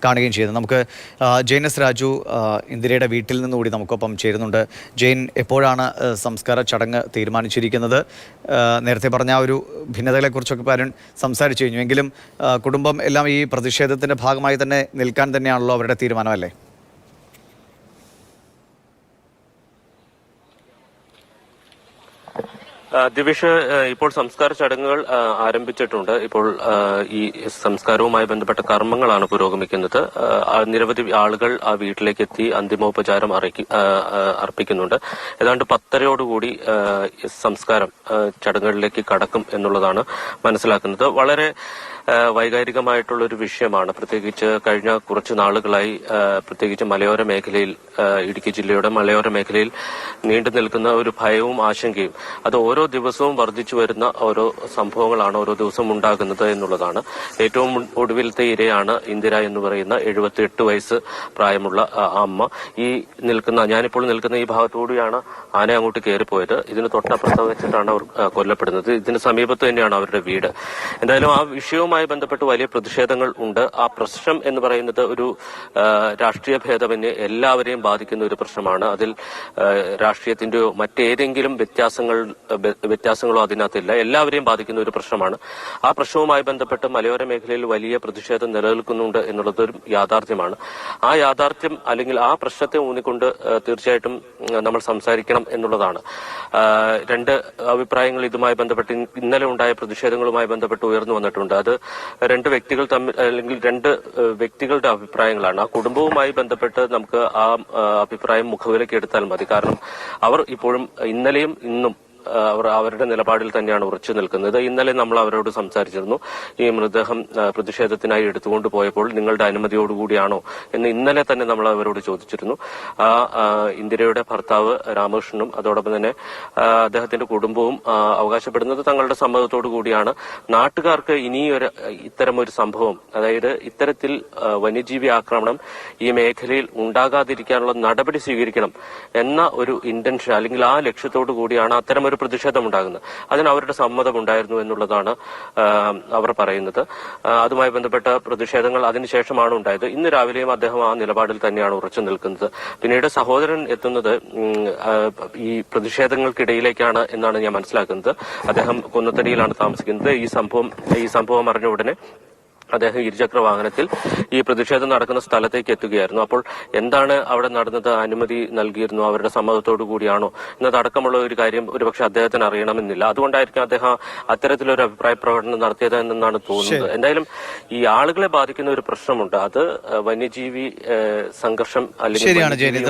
കാണുകയും ചെയ്യുന്നത്. നമുക്ക് ജെയിൻ എസ് രാജു ഇന്ദിരയുടെ വീട്ടിൽ നിന്നുകൂടി നമുക്കൊപ്പം ചേരുന്നുണ്ട്. ജെയിൻ, എപ്പോഴാണ് സംസ്കാര ചടങ്ങ് തീരുമാനിച്ചിരിക്കുന്നത്? നേരത്തെ പറഞ്ഞ ആ ഒരു ഭിന്നതകളെക്കുറിച്ചൊക്കെ പലരും സംസാരിച്ചു കഴിഞ്ഞു. എങ്കിലും കുടുംബം എല്ലാം ഈ പ്രതിഷേധത്തിൻ്റെ ഭാഗമായി തന്നെ നിൽക്കാൻ തന്നെയാണല്ലോ അവരുടെ തീരുമാനമല്ലേ? ദിവിഷ്, ഇപ്പോൾ സംസ്കാര ചടങ്ങുകൾ ആരംഭിച്ചിട്ടുണ്ട്. ഇപ്പോൾ ഈ സംസ്കാരവുമായി ബന്ധപ്പെട്ട കർമ്മങ്ങളാണ് പുരോഗമിക്കുന്നത്. നിരവധി ആളുകൾ ആ വീട്ടിലേക്ക് എത്തി അന്തിമോപചാരം അർപ്പിക്കുന്നുണ്ട്. ഏതാണ്ട് 10:30 സംസ്കാരം ചടങ്ങുകളിലേക്ക് കടക്കും എന്നുള്ളതാണ് മനസ്സിലാക്കുന്നത്. വളരെ വൈകാരികമായിട്ടുള്ള ഒരു വിഷയമാണ്. പ്രത്യേകിച്ച് കഴിഞ്ഞ കുറച്ച് നാളുകളായി പ്രത്യേകിച്ച് മലയോര മേഖലയിൽ, ഇടുക്കി ജില്ലയുടെ മലയോര മേഖലയിൽ നീണ്ടു നിൽക്കുന്ന ഒരു ഭയവും ആശങ്കയും, അത് ഓരോ ദിവസവും വർദ്ധിച്ചു വരുന്ന ഓരോ സംഭവങ്ങളാണ് ഓരോ ദിവസവും ഉണ്ടാകുന്നത് എന്നുള്ളതാണ്. ഏറ്റവും ഒടുവിലത്തെ ഇരയാണ് ഇന്ദിര എന്ന് പറയുന്ന 78 വയസ്സ് പ്രായമുള്ള അമ്മ. ഞാനിപ്പോൾ നിൽക്കുന്ന ഈ ഭാഗത്തുകൂടിയാണ് ആന അങ്ങോട്ട് കയറിപ്പോയത്. ഇതിന് തൊട്ടപ്പുറത്ത് വെച്ചിട്ടാണ് അവർ കൊല്ലപ്പെടുന്നത്. ഇതിന് സമീപത്ത് തന്നെയാണ് അവരുടെ വീട്. എന്തായാലും ആ വിഷയവുമായി ബന്ധപ്പെട്ട് വലിയ പ്രതിഷേധങ്ങൾ ഉണ്ട്. ആ പ്രശ്നം എന്ന് പറയുന്നത് ഒരു രാഷ്ട്രീയ ഭേദമന്യേ എല്ലാവരെയും ബാധിക്കുന്ന ഒരു പ്രശ്നമാണ്. അതിൽ രാഷ്ട്രീയത്തിന്റെയോ മറ്റേതെങ്കിലും വ്യത്യാസങ്ങളോ അതിനകത്തില്ല. എല്ലാവരെയും ബാധിക്കുന്ന ഒരു പ്രശ്നമാണ്. ആ പ്രശ്നവുമായി ബന്ധപ്പെട്ട് മലയോര മേഖലയിൽ വലിയ പ്രതിഷേധം നിലനിൽക്കുന്നുണ്ട് എന്നുള്ളത് ഒരു യാഥാർത്ഥ്യമാണ്. ആ യാഥാർത്ഥ്യം അല്ലെങ്കിൽ ആ പ്രശ്നത്തെ ഊന്നിക്കൊണ്ട് തീർച്ചയായിട്ടും നമ്മൾ സംസാരിക്കണം എന്നുള്ളതാണ്. രണ്ട് അഭിപ്രായങ്ങൾ ഇതുമായി ബന്ധപ്പെട്ട് ഇന്നലെ ഉണ്ടായ പ്രതിഷേധങ്ങളുമായി ബന്ധപ്പെട്ട് ഉയർന്നു വന്നിട്ടുണ്ട്. അത് രണ്ട് വ്യക്തികളുടെ അഭിപ്രായങ്ങളാണ്. ആ കുടുംബവുമായി ബന്ധപ്പെട്ട് നമുക്ക് ആ അഭിപ്രായം മുഖവിലയ്ക്ക് എടുത്താൽ മതി. കാരണം അവർ ഇപ്പോഴും ഇന്നലെയും ഇന്നും അവരുടെ നിലപാടിൽ തന്നെയാണ് ഉറച്ചു നിൽക്കുന്നത്. ഇന്നലെ നമ്മൾ അവരോട് സംസാരിച്ചിരുന്നു. ഈ മൃതദേഹം പ്രതിഷേധത്തിനായി എടുത്തുകൊണ്ട് പോയപ്പോൾ നിങ്ങളുടെ അനുമതിയോടുകൂടിയാണോ എന്ന് ഇന്നലെ തന്നെ നമ്മൾ അവരോട് ചോദിച്ചിരുന്നു. ഇന്ദിരയുടെ ഭർത്താവ് രാമകൃഷ്ണനും അതോടൊപ്പം തന്നെ അദ്ദേഹത്തിന്റെ കുടുംബവും അവകാശപ്പെടുന്നത് തങ്ങളുടെ സമ്മതത്തോടു കൂടിയാണ്. നാട്ടുകാർക്ക് ഇത്തരമൊരു സംഭവം, അതായത് ഇത്തരത്തിൽ വന്യജീവി ആക്രമണം ഈ മേഖലയിൽ ഉണ്ടാകാതിരിക്കാനുള്ള നടപടി സ്വീകരിക്കണം എന്ന ഒരു ഇന്റൻഷൻ അല്ലെങ്കിൽ ആ ലക്ഷ്യത്തോടു കൂടിയാണ് അത്തരമൊരു പ്രതിഷേധം ഉണ്ടാകുന്നത്. അതിന് അവരുടെ സമ്മതമുണ്ടായിരുന്നു എന്നുള്ളതാണ് അവർ പറയുന്നത്. അതുമായി ബന്ധപ്പെട്ട പ്രതിഷേധങ്ങൾ അതിനുശേഷമാണ് ഉണ്ടായത്. ഇന്ന് രാവിലെയും അദ്ദേഹം ആ നിലപാടിൽ തന്നെയാണ് ഉറച്ചു നിൽക്കുന്നത്. പിന്നീട് സഹോദരൻ എത്തുന്നത് ഈ പ്രതിഷേധങ്ങൾക്കിടയിലേക്കാണ് എന്നാണ് ഞാൻ മനസ്സിലാക്കുന്നത്. അദ്ദേഹം കുന്നത്തടിയിലാണ് താമസിക്കുന്നത്. ഈ സംഭവം അറിഞ്ഞ ഉടനെ അദ്ദേഹം ഇരുചക്ര വാഹനത്തിൽ ഈ പ്രതിഷേധം നടക്കുന്ന സ്ഥലത്തേക്ക് എത്തുകയായിരുന്നു. അപ്പോൾ എന്താണ് അവിടെ നടന്നത്, അനുമതി നൽകിയിരുന്നു, അവരുടെ സമ്മതത്തോടു കൂടിയാണോ എന്നതടക്കമുള്ള ഒരു കാര്യം ഒരുപക്ഷെ അദ്ദേഹത്തിന് അറിയണമെന്നില്ല. അതുകൊണ്ടായിരിക്കും അദ്ദേഹം അത്തരത്തിലൊരു അഭിപ്രായ പ്രകടനം നടത്തിയത് എന്നാണ് തോന്നുന്നത്. എന്തായാലും ഈ ആളുകളെ ബാധിക്കുന്ന ഒരു പ്രശ്നമുണ്ട്. അത് വന്യജീവി സംഘർഷം അല്ലെങ്കിൽ